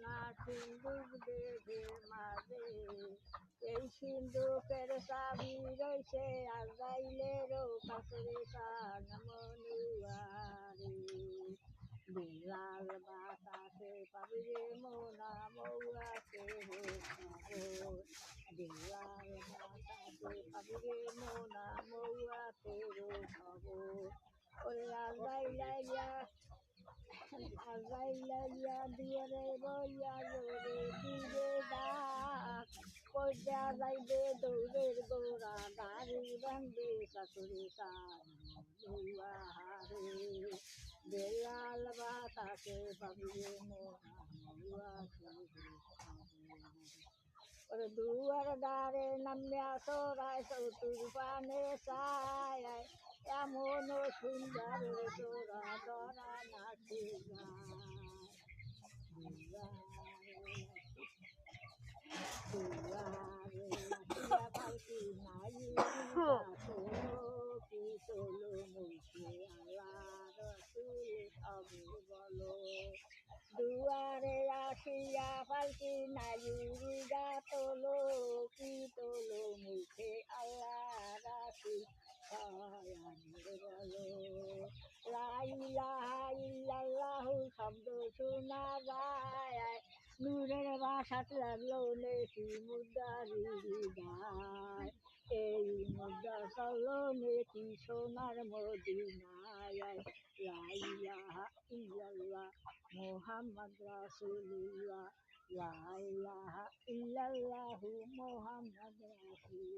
না সিন্ধুক বেঁধে মাঝে এই সিন্ধুকের চাবি রয়েছে আজাইলেরও কাছে কান মনুয়ারে বিড়াল বাতাসে পাবি রে মোনা মৌয়াকে খবর বিড়াল বাতাসে পাবি রে মোনা মৌয়াকে খবর ওরে আজাইলাইয়া আজাইলাইয়া দুয়ারে বইয়া জোরে দিবে ডাক কইয়া যাইবে দৌড়ের গোড়া গাড়ি ভাঙবে শাশুড়ি কান মনুয়ারে বেলাল বাতাসে পাবি রে মোনা মৌয়াকে ওরে দুয়ার দ্বারে নামিয়া সরাই চতুর পানে চায় এমন সুন্দর তোরা ধরা নাচে পালকি নাই কি তোলো মুখে আল্লাহ রসুল সবে বলো দুয়ারে আসিয়া পালকি নাইরি গা তোলো কি তোলো মুখে আল্লাহ রাসুল বলো লাইলাহা ইল্লাল্লাহু শব্দ শোনা যায় নূরের বাসাত লাগলো নেকি মুদারি গায় এই মুদা চলো নেকি সোনার মদিনায় লাইলাহা ইল্লাল্লাহ মুহাম্মদ রাসূলুল্লাহ লাইলাহা ইল্লাল্লাহু মুহাম্মদ রাসূল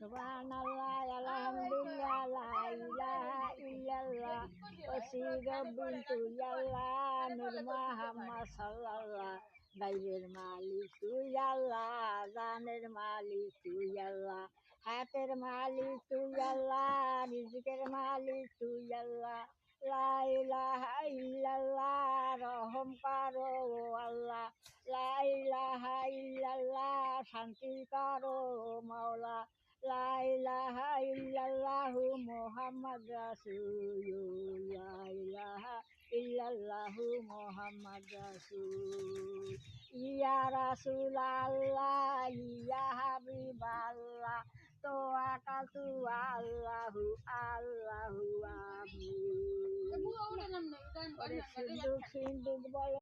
Subhanallah, alhamdulillah, la ilaha illallah, wasiga bintu yallah, nur Muhammad sallallah, gaibir malik tu yallah, zaner malik tu yallah, hater malik tu yallah, rizqer malik tu yallah, la ilaha illallah, rahom karo Allah, la ilaha illallah, shanti karo maula. La ilaha illallahu Muhammad Rasul La ilaha illallahu Muhammad Rasul Ya Rasulallah Ya Habiballah Tawakkaltu Allahu Allahu Amin Sinduk bol